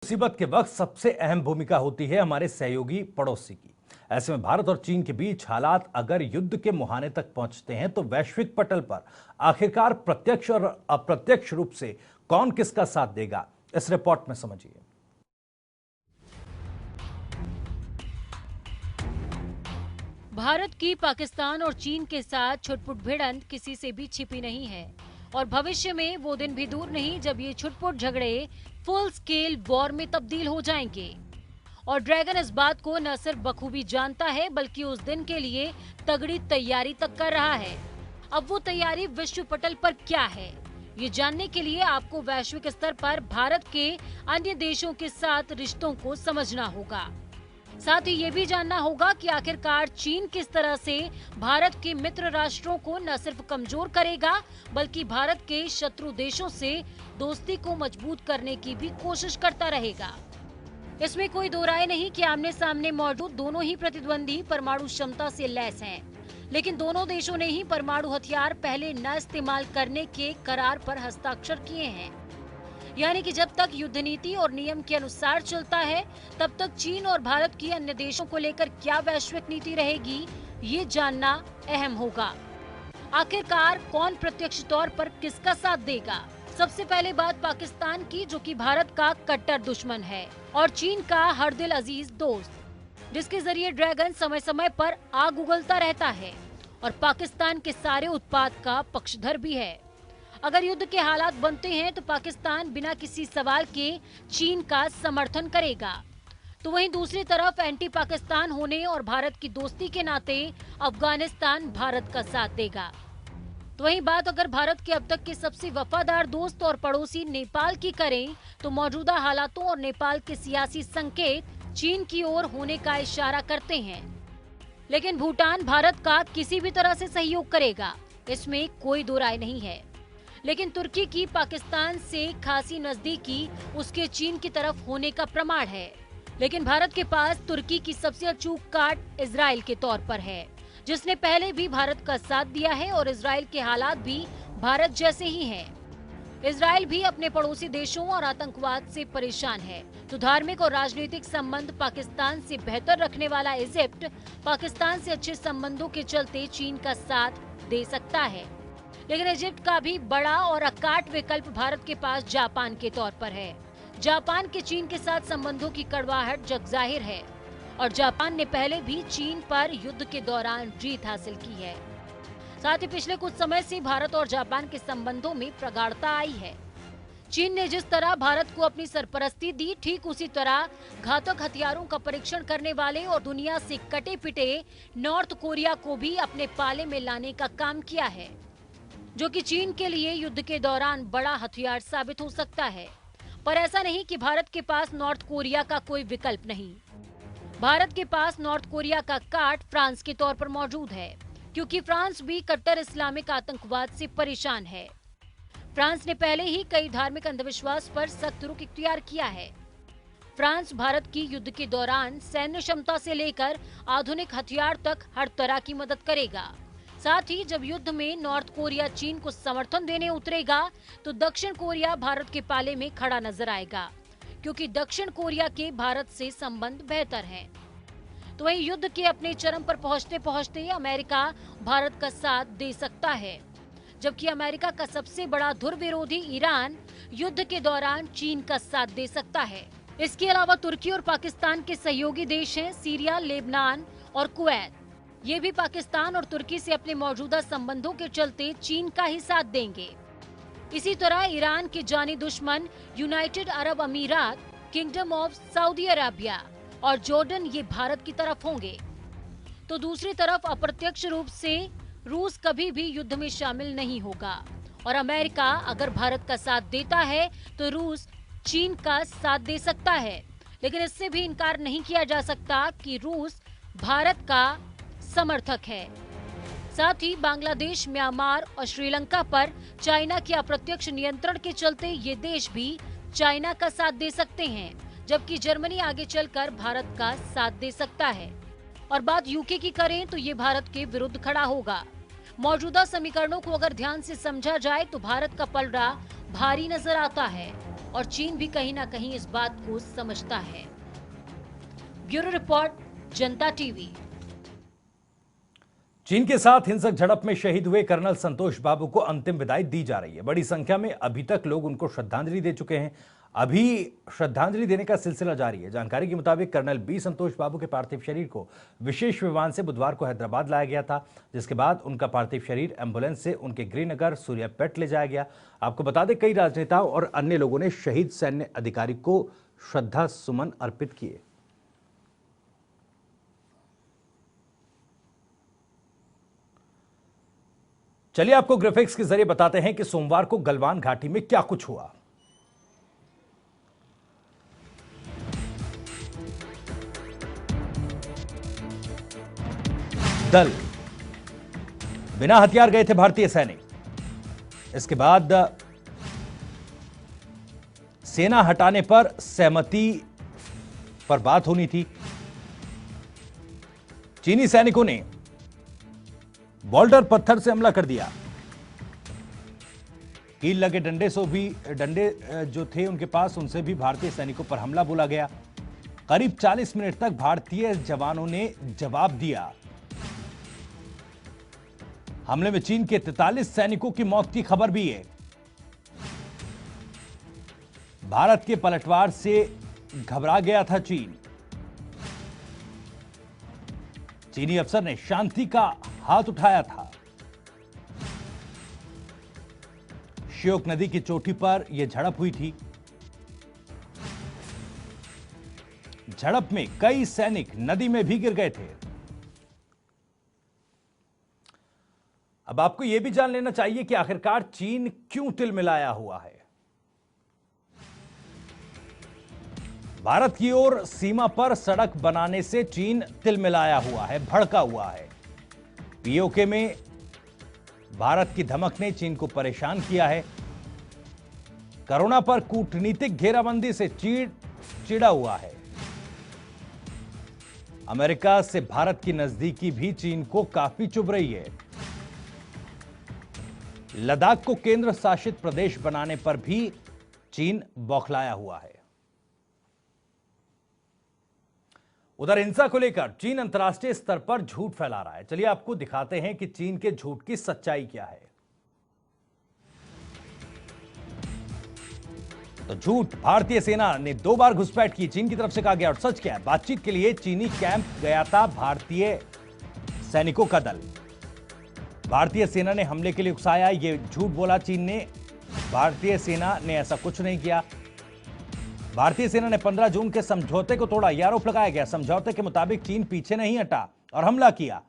मुसीबत के वक्त सबसे अहम भूमिका होती है हमारे सहयोगी पड़ोसी की। ऐसे में भारत और चीन के बीच हालात अगर युद्ध के मुहाने तक पहुंचते हैं तो वैश्विक पटल पर आखिरकार प्रत्यक्ष और अप्रत्यक्ष रूप से कौन किसका साथ देगा, इस रिपोर्ट में समझिए। भारत की पाकिस्तान और चीन के साथ छुटपुट भिड़ंत किसी से भी छिपी नहीं है और भविष्य में वो दिन भी दूर नहीं जब ये छुटपुट झगड़े फुल स्केल वॉर में तब्दील हो जाएंगे। और ड्रैगन इस बात को न सिर्फ बखूबी जानता है बल्कि उस दिन के लिए तगड़ी तैयारी तक कर रहा है। अब वो तैयारी विश्व पटल पर क्या है, ये जानने के लिए आपको वैश्विक स्तर पर भारत के अन्य देशों के साथ रिश्तों को समझना होगा। साथ ही ये भी जानना होगा कि आखिरकार चीन किस तरह से भारत के मित्र राष्ट्रों को न सिर्फ कमजोर करेगा बल्कि भारत के शत्रु देशों से दोस्ती को मजबूत करने की भी कोशिश करता रहेगा। इसमें कोई दो राय नहीं कि आमने सामने मौजूद दोनों ही प्रतिद्वंदी परमाणु क्षमता से लैस हैं, लेकिन दोनों देशों ने ही परमाणु हथियार पहले न इस्तेमाल करने के करार पर हस्ताक्षर किए हैं। यानी कि जब तक युद्ध नीति और नियम के अनुसार चलता है तब तक चीन और भारत की अन्य देशों को लेकर क्या वैश्विक नीति रहेगी, ये जानना अहम होगा। आखिरकार कौन प्रत्यक्ष तौर पर किसका साथ देगा। सबसे पहले बात पाकिस्तान की, जो कि भारत का कट्टर दुश्मन है और चीन का हर दिल अजीज दोस्त, जिसके जरिए ड्रैगन समय समय पर आग उगलता रहता है और पाकिस्तान के सारे उत्पाद का पक्षधर भी है। अगर युद्ध के हालात बनते हैं तो पाकिस्तान बिना किसी सवाल के चीन का समर्थन करेगा, तो वहीं दूसरी तरफ एंटी पाकिस्तान होने और भारत की दोस्ती के नाते अफगानिस्तान भारत का साथ देगा। तो वहीं बात अगर भारत के अब तक के सबसे वफादार दोस्त और पड़ोसी नेपाल की करें तो मौजूदा हालातों और नेपाल के सियासी संकेत चीन की ओर होने का इशारा करते हैं। लेकिन भूटान भारत का किसी भी तरह से सहयोग करेगा, इसमें कोई दो राय नहीं है। लेकिन तुर्की की पाकिस्तान से खासी नजदीकी उसके चीन की तरफ होने का प्रमाण है। लेकिन भारत के पास तुर्की की सबसे अचूक काट इजराइल के तौर पर है, जिसने पहले भी भारत का साथ दिया है और इजराइल के हालात भी भारत जैसे ही हैं। इजराइल भी अपने पड़ोसी देशों और आतंकवाद से परेशान है, तो धार्मिक और राजनीतिक संबंध पाकिस्तान से बेहतर रखने वाला इजिप्ट पाकिस्तान से अच्छे संबंधों के चलते चीन का साथ दे सकता है। लेकिन इजिप्ट का भी बड़ा और अकाट विकल्प भारत के पास जापान के तौर पर है। जापान के चीन के साथ संबंधों की कड़वाहट जग जाहिर है और जापान ने पहले भी चीन पर युद्ध के दौरान जीत हासिल की है। साथ ही पिछले कुछ समय से भारत और जापान के संबंधों में प्रगाढ़ता आई है। चीन ने जिस तरह भारत को अपनी सरपरस्ती दी, ठीक उसी तरह घातक हथियारों का परीक्षण करने वाले और दुनिया से कटे पिटे नॉर्थ कोरिया को भी अपने पाले में लाने का काम किया है, जो कि चीन के लिए युद्ध के दौरान बड़ा हथियार साबित हो सकता है। पर ऐसा नहीं कि भारत के पास नॉर्थ कोरिया का कोई विकल्प नहीं। भारत के पास नॉर्थ कोरिया का काट फ्रांस के तौर पर मौजूद है, क्योंकि फ्रांस भी कट्टर इस्लामिक आतंकवाद से परेशान है। फ्रांस ने पहले ही कई धार्मिक अंधविश्वास पर सख्त रुख इख्तियार किया है। फ्रांस भारत की युद्ध के दौरान सैन्य क्षमता से लेकर आधुनिक हथियार तक हर तरह की मदद करेगा। साथ ही जब युद्ध में नॉर्थ कोरिया चीन को समर्थन देने उतरेगा तो दक्षिण कोरिया भारत के पाले में खड़ा नजर आएगा, क्योंकि दक्षिण कोरिया के भारत से संबंध बेहतर हैं। तो वहीं युद्ध के अपने चरम पर पहुंचते पहुंचते अमेरिका भारत का साथ दे सकता है, जबकि अमेरिका का सबसे बड़ा धुर विरोधी ईरान युद्ध के दौरान चीन का साथ दे सकता है। इसके अलावा तुर्की और पाकिस्तान के सहयोगी देश हैं सीरिया, लेबनान और कुवैत। ये भी पाकिस्तान और तुर्की से अपने मौजूदा संबंधों के चलते चीन का ही साथ देंगे। इसी तरह ईरान के जानी दुश्मन यूनाइटेड अरब अमीरात, किंगडम ऑफ सऊदी अरेबिया और जॉर्डन ये भारत की तरफ होंगे। तो दूसरी तरफ अप्रत्यक्ष रूप से रूस कभी भी युद्ध में शामिल नहीं होगा और अमेरिका अगर भारत का साथ देता है तो रूस चीन का साथ दे सकता है। लेकिन इससे भी इनकार नहीं किया जा सकता कि रूस भारत का समर्थक है। साथ ही बांग्लादेश, म्यांमार और श्रीलंका पर चाइना के अप्रत्यक्ष नियंत्रण के चलते ये देश भी चाइना का साथ दे सकते हैं, जबकि जर्मनी आगे चलकर भारत का साथ दे सकता है। और बात यूके की करें तो ये भारत के विरुद्ध खड़ा होगा। मौजूदा समीकरणों को अगर ध्यान से समझा जाए तो भारत का पलड़ा भारी नजर आता है और चीन भी कहीं ना कहीं इस बात को समझता है। ब्यूरो रिपोर्ट, जनता टीवी। चीन के साथ हिंसक झड़प में शहीद हुए कर्नल संतोष बाबू को अंतिम विदाई दी जा रही है। बड़ी संख्या में अभी तक लोग उनको श्रद्धांजलि दे चुके हैं। अभी श्रद्धांजलि देने का सिलसिला जारी है। जानकारी के मुताबिक कर्नल बी संतोष बाबू के पार्थिव शरीर को विशेष विमान से बुधवार को हैदराबाद लाया गया था, जिसके बाद उनका पार्थिव शरीर एम्बुलेंस से उनके गृहनगर सूर्यापेट ले जाया गया। आपको बता दें, कई राजनेताओं और अन्य लोगों ने शहीद सैन्य अधिकारी को श्रद्धा सुमन अर्पित किए। चलिए आपको ग्राफिक्स के जरिए बताते हैं कि सोमवार को गलवान घाटी में क्या कुछ हुआ। दल बिना हथियार गए थे भारतीय सैनिक। इसके बाद सेना हटाने पर सहमति पर बात होनी थी। चीनी सैनिकों ने बोल्डर पत्थर से हमला कर दिया। कील लगे डंडे जो थे उनके पास, उनसे भी भारतीय सैनिकों पर हमला बोला गया। करीब 40 मिनट तक भारतीय जवानों ने जवाब दिया। हमले में चीन के 43 सैनिकों की मौत की खबर भी है। भारत के पलटवार से घबरा गया था चीन। चीनी अफसर ने शांति का हाथ उठाया था। श्योक नदी की चोटी पर यह झड़प हुई थी। झड़प में कई सैनिक नदी में भी गिर गए थे। अब आपको यह भी जान लेना चाहिए कि आखिरकार चीन क्यों तिलमिलाया हुआ है। भारत की ओर सीमा पर सड़क बनाने से चीन तिलमिलाया हुआ है, भड़का हुआ है। पीओके में भारत की धमक ने चीन को परेशान किया है। कोरोना पर कूटनीतिक घेराबंदी से चिढ़ा हुआ है। अमेरिका से भारत की नजदीकी भी चीन को काफी चुभ रही है। लद्दाख को केंद्र शासित प्रदेश बनाने पर भी चीन बौखलाया हुआ है। उधर हिंसा को लेकर चीन अंतर्राष्ट्रीय स्तर पर झूठ फैला रहा है। चलिए आपको दिखाते हैं कि चीन के झूठ की सच्चाई क्या है। तो झूठ, भारतीय सेना ने 2 बार घुसपैठ की, चीन की तरफ से कहा गया। और सच क्या है? बातचीत के लिए चीनी कैंप गया था भारतीय सैनिकों का दल। भारतीय सेना ने हमले के लिए उकसाया, यह झूठ बोला चीन ने। भारतीय सेना ने ऐसा कुछ नहीं किया। भारतीय सेना ने 15 जून के समझौते को तोड़ा, यह आरोप लगाया गया। समझौते के मुताबिक चीन पीछे नहीं हटा और हमला किया।